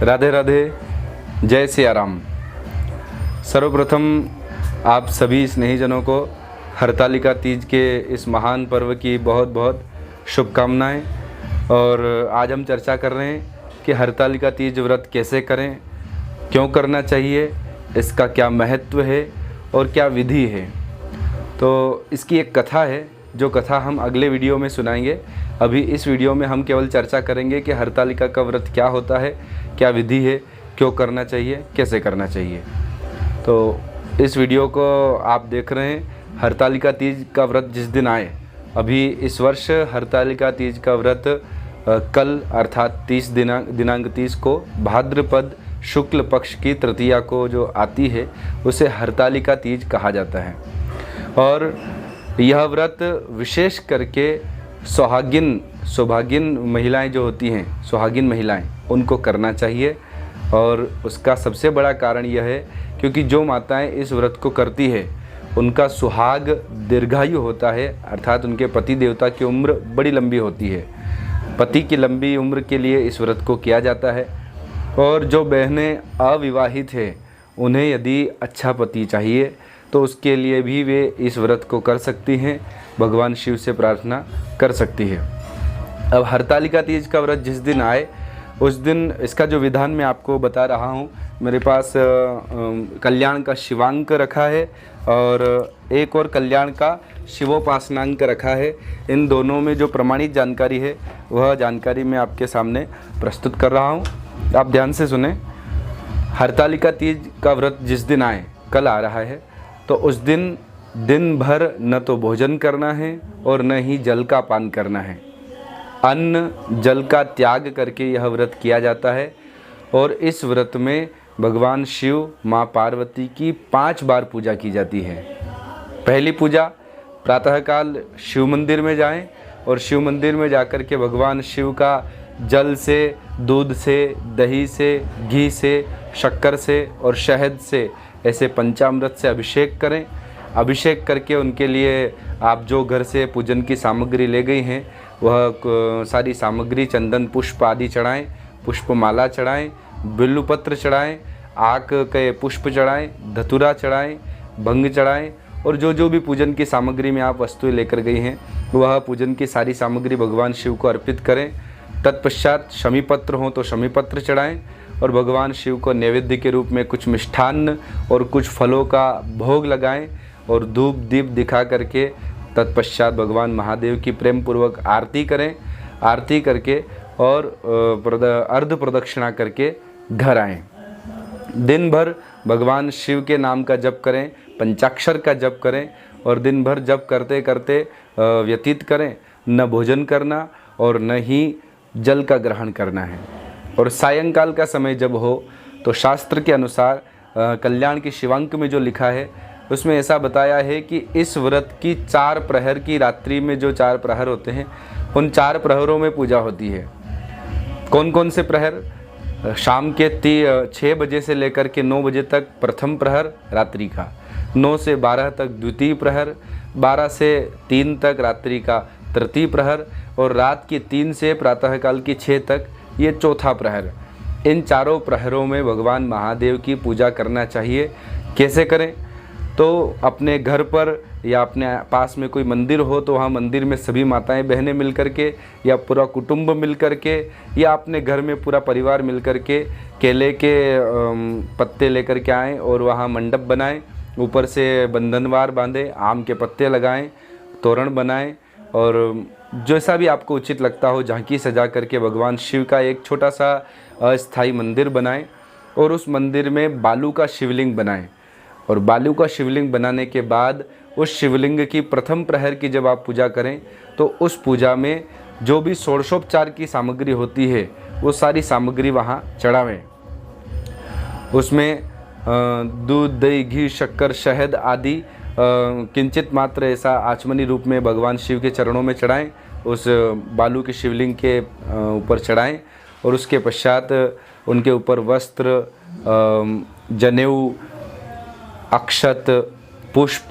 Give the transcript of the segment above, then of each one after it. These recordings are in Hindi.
राधे राधे, जय सिया राम। सर्वप्रथम आप सभी स्नेहीजनों को हरतालिका तीज के इस महान पर्व की बहुत बहुत शुभकामनाएं। और आज हम चर्चा कर रहे हैं कि हरतालिका तीज व्रत कैसे करें, क्यों करना चाहिए, इसका क्या महत्व है और क्या विधि है। तो इसकी एक कथा है, जो कथा हम अगले वीडियो में सुनाएंगे। अभी इस वीडियो में हम केवल चर्चा करेंगे कि हरतालिका का व्रत क्या होता है, क्या विधि है, क्यों करना चाहिए, कैसे करना चाहिए। तो इस वीडियो को आप देख रहे हैं हरतालिका तीज का व्रत जिस दिन आए। अभी इस वर्ष हरतालिका तीज का व्रत कल अर्थात दिनांक 30 को भाद्रपद शुक्ल पक्ष की तृतीया को जो आती है उसे हरतालिका तीज कहा जाता है। और यह व्रत विशेष करके सौभागिन महिलाएं जो होती हैं, सुहागिन महिलाएं, उनको करना चाहिए। और उसका सबसे बड़ा कारण यह है क्योंकि जो माताएं इस व्रत को करती है उनका सुहाग दीर्घायु होता है, अर्थात उनके पति देवता की उम्र बड़ी लंबी होती है। पति की लंबी उम्र के लिए इस व्रत को किया जाता है। और जो बहनें अविवाहित हैं उन्हें यदि अच्छा पति चाहिए तो उसके लिए भी वे इस व्रत को कर सकती हैं, भगवान शिव से प्रार्थना कर सकती है। अब हरतालिका तीज का व्रत जिस दिन आए उस दिन इसका जो विधान मैं आपको बता रहा हूँ। मेरे पास कल्याण का शिवांक रखा है और एक और कल्याण का शिवोपासनांक रखा है। इन दोनों में जो प्रमाणित जानकारी है वह जानकारी मैं आपके सामने प्रस्तुत कर रहा हूँ। आप ध्यान से सुने। हरतालिका तीज का व्रत जिस दिन आए, कल आ रहा है, तो उस दिन भर न तो भोजन करना है और न ही जल का पान करना है। अन्न जल का त्याग करके यह व्रत किया जाता है। और इस व्रत में भगवान शिव, माँ पार्वती की 5 बार पूजा की जाती है। पहली पूजा प्रातःकाल शिव मंदिर में जाएं और शिव मंदिर में जाकर के भगवान शिव का जल से, दूध से, दही से, घी से, शक्कर से और शहद से ऐसे पंचामृत से अभिषेक करें। अभिषेक करके उनके लिए आप जो घर से पूजन की सामग्री ले गई हैं वह सारी सामग्री, चंदन पुष्प आदि चढ़ाएं, पुष्पमाला चढ़ाएं, बिल्वपत्र चढ़ाएं, आक के पुष्प चढ़ाएं, धतूरा चढ़ाएं, भंग चढ़ाएं। और जो भी पूजन की सामग्री में आप वस्तुएं लेकर गई हैं वह पूजन की सारी सामग्री भगवान शिव को अर्पित करें। तत्पश्चात शमीपत्र हो तो शमीपत्र चढ़ाएं और भगवान शिव को नैवेद्य के रूप में कुछ मिष्ठान्न और कुछ फलों का भोग लगाएं और धूप दीप दिखा करके तत्पश्चात भगवान महादेव की प्रेम पूर्वक आरती करें। आरती करके और अर्ध प्रदक्षिणा करके घर आएं। दिन भर भगवान शिव के नाम का जप करें, पंचाक्षर का जप करें और दिन भर जप करते करते व्यतीत करें। न भोजन करना और न ही जल का ग्रहण करना है। और सायंकाल का समय जब हो तो शास्त्र के अनुसार कल्याण के शिवांक में जो लिखा है उसमें ऐसा बताया है कि इस व्रत की 4 प्रहर की रात्रि में जो 4 प्रहर होते हैं उन 4 प्रहरों में पूजा होती है। कौन कौन से प्रहर? शाम के 6 बजे से लेकर के 9 बजे तक प्रथम प्रहर रात्रि का, 9 से 12 तक द्वितीय प्रहर, 12 से 3 तक रात्रि का तृतीय प्रहर और रात के 3 से प्रातःकाल की 6 तक ये चौथा प्रहर। इन चारों प्रहरों में भगवान महादेव की पूजा करना चाहिए। कैसे करें? तो अपने घर पर या अपने पास में कोई मंदिर हो तो वहाँ मंदिर में सभी माताएं बहनें मिल कर के या पूरा कुटुंब मिल कर के या अपने घर में पूरा परिवार मिल कर के केले के पत्ते लेकर के आएँ और वहाँ मंडप बनाएं, ऊपर से बंधनवार बांधें, आम के पत्ते लगाएं, तोरण बनाएं और जैसा भी आपको उचित लगता हो झांकी सजा करके भगवान शिव का एक छोटा सा अस्थाई मंदिर बनाएं और उस मंदिर में बालू का शिवलिंग बनाएं। और बालू का शिवलिंग बनाने के बाद उस शिवलिंग की प्रथम प्रहर की जब आप पूजा करें तो उस पूजा में जो भी षोडशोपचार की सामग्री होती है वो सारी सामग्री वहाँ चढ़ावें। उसमें दूध, दही, घी, शक्कर, शहद आदि किंचित मात्र ऐसा आचमनी रूप में भगवान शिव के चरणों में चढ़ाएं, उस बालू के शिवलिंग के ऊपर चढ़ाएं और उसके पश्चात उनके ऊपर वस्त्र, जनेऊ, अक्षत, पुष्प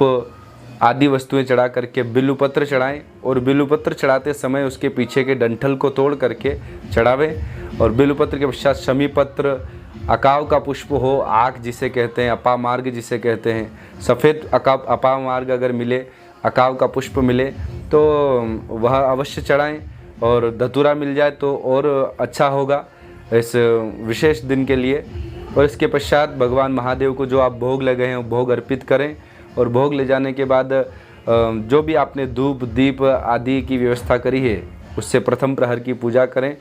आदि वस्तुएं चढ़ा करके बिल्वपत्र चढ़ाएं और बिल्वपत्र चढ़ाते समय उसके पीछे के डंठल को तोड़ करके चढ़ावें। और बिल्वपत्र के पश्चात शमी पत्र, अकाव का पुष्प हो, आक जिसे कहते हैं, अपामार्ग जिसे कहते हैं, सफ़ेद अपामार्ग अगर मिले, अकाव का पुष्प मिले तो वह अवश्य चढ़ाएं। और धतूरा मिल जाए तो और अच्छा होगा इस विशेष दिन के लिए। और इसके पश्चात भगवान महादेव को जो आप भोग लगे हैं वो भोग अर्पित करें। और भोग ले जाने के बाद जो भी आपने धूप दीप आदि की व्यवस्था करी है उससे प्रथम प्रहर की पूजा करें।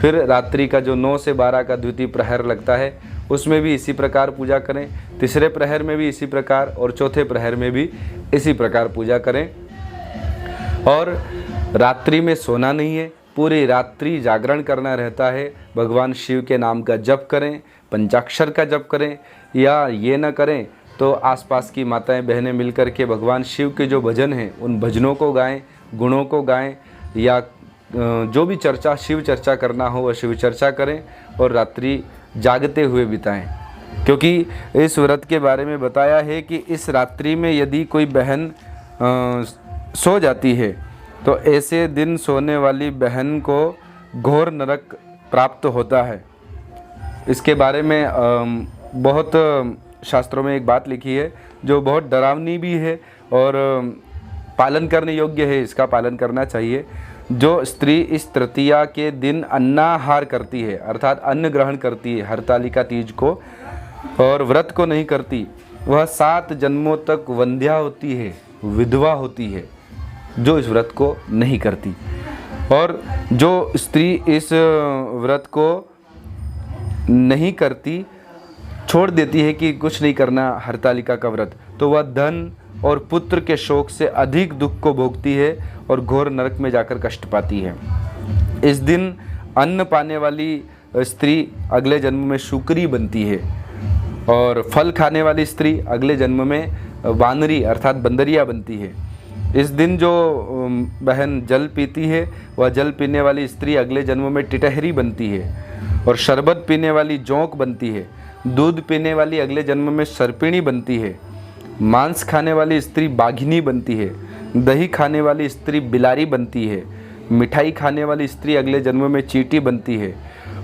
फिर रात्रि का जो 9 से 12 का द्वितीय प्रहर लगता है उसमें भी इसी प्रकार पूजा करें। तीसरे प्रहर में भी इसी प्रकार और चौथे प्रहर में भी इसी प्रकार पूजा करें। और रात्रि में सोना नहीं है, पूरी रात्रि जागरण करना रहता है। भगवान शिव के नाम का जप करें, पंचाक्षर का जप करें, या ये न करें तो आसपास की माताएं बहनें मिलकर के भगवान शिव के जो भजन हैं उन भजनों को गाएं, गुणों को गाएं, या जो भी चर्चा शिव चर्चा करना हो वह शिव चर्चा करें और रात्रि जागते हुए बिताएं। क्योंकि इस व्रत के बारे में बताया है कि इस रात्रि में यदि कोई बहन सो जाती है तो ऐसे दिन सोने वाली बहन को घोर नरक प्राप्त होता है। इसके बारे में बहुत शास्त्रों में एक बात लिखी है जो बहुत डरावनी भी है और पालन करने योग्य है, इसका पालन करना चाहिए। जो स्त्री इस तृतीया के दिन अन्नाहार करती है अर्थात अन्न ग्रहण करती है हरतालिका तीज को और व्रत को नहीं करती, वह 7 जन्मों तक वंध्या होती है, विधवा होती है, जो इस व्रत को नहीं करती। और जो स्त्री इस व्रत को नहीं करती, छोड़ देती है कि कुछ नहीं करना हरतालिका का व्रत, तो वह धन और पुत्र के शोक से अधिक दुख को भोगती है और घोर नरक में जाकर कष्ट पाती है। इस दिन अन्न पाने वाली स्त्री अगले जन्म में शुक्री बनती है और फल खाने वाली स्त्री अगले जन्म में वानरी अर्थात बंदरिया बनती है। इस दिन जो बहन जल पीती है वह जल पीने वाली स्त्री अगले जन्म में टिटहरी बनती है और शरबत पीने वाली जोंक बनती है। दूध पीने वाली अगले जन्म में सर्पिणी बनती है। मांस खाने वाली स्त्री बाघिनी बनती है। दही खाने वाली स्त्री बिलारी बनती है। मिठाई खाने वाली स्त्री अगले जन्म में चींटी बनती है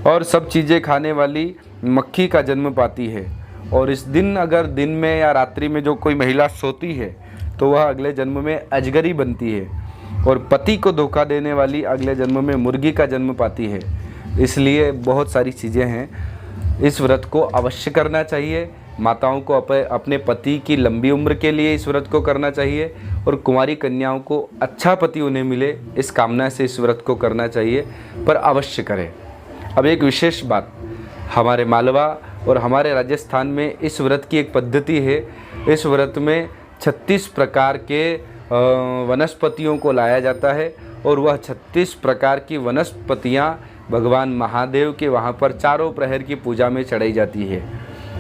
और सब चीज़ें खाने वाली मक्खी का जन्म पाती है। और इस दिन अगर दिन में या रात्रि में जो कोई महिला सोती है तो वह अगले जन्म में अजगरी बनती है और पति को धोखा देने वाली अगले जन्म में मुर्गी का जन्म पाती है। इसलिए बहुत सारी चीज़ें हैं, इस व्रत को अवश्य करना चाहिए। माताओं को अपने पति की लंबी उम्र के लिए इस व्रत को करना चाहिए और कुंवारी कन्याओं को अच्छा पति उन्हें मिले इस कामना से इस व्रत को करना चाहिए, पर अवश्य करें। अब एक विशेष बात, हमारे मालवा और हमारे राजस्थान में इस व्रत की एक पद्धति है। इस व्रत में 36 प्रकार के वनस्पतियों को लाया जाता है और वह 36 प्रकार की वनस्पतियाँ भगवान महादेव के वहाँ पर चारों प्रहर की पूजा में चढ़ाई जाती है।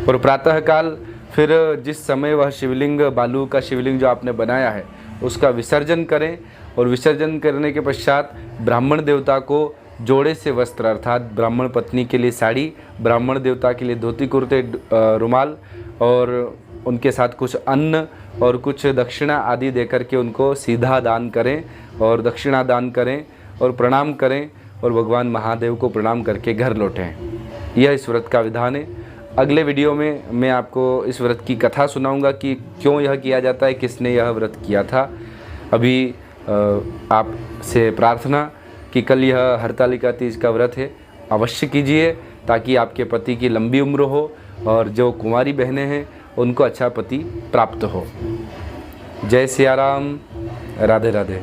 और प्रातःकाल फिर जिस समय वह शिवलिंग, बालू का शिवलिंग जो आपने बनाया है उसका विसर्जन करें और विसर्जन करने के पश्चात ब्राह्मण देवता को जोड़े से वस्त्र अर्थात ब्राह्मण पत्नी के लिए साड़ी, ब्राह्मण देवता के लिए धोती कुर्ते रुमाल और उनके साथ कुछ अन्न और कुछ दक्षिणा आदि देकर के उनको सीधा दान करें और दक्षिणा दान करें और प्रणाम करें और भगवान महादेव को प्रणाम करके घर लौटें। यह इस व्रत का विधान है। अगले वीडियो में मैं आपको इस व्रत की कथा सुनाऊंगा कि क्यों यह किया जाता है, किसने यह व्रत किया था। अभी आपसे प्रार्थना कि कल यह हरतालिका तीज का व्रत है, अवश्य कीजिए ताकि आपके पति की लंबी उम्र हो और जो कुंवारी बहनें हैं उनको अच्छा पति प्राप्त हो। जय सिया राम, राधे राधे।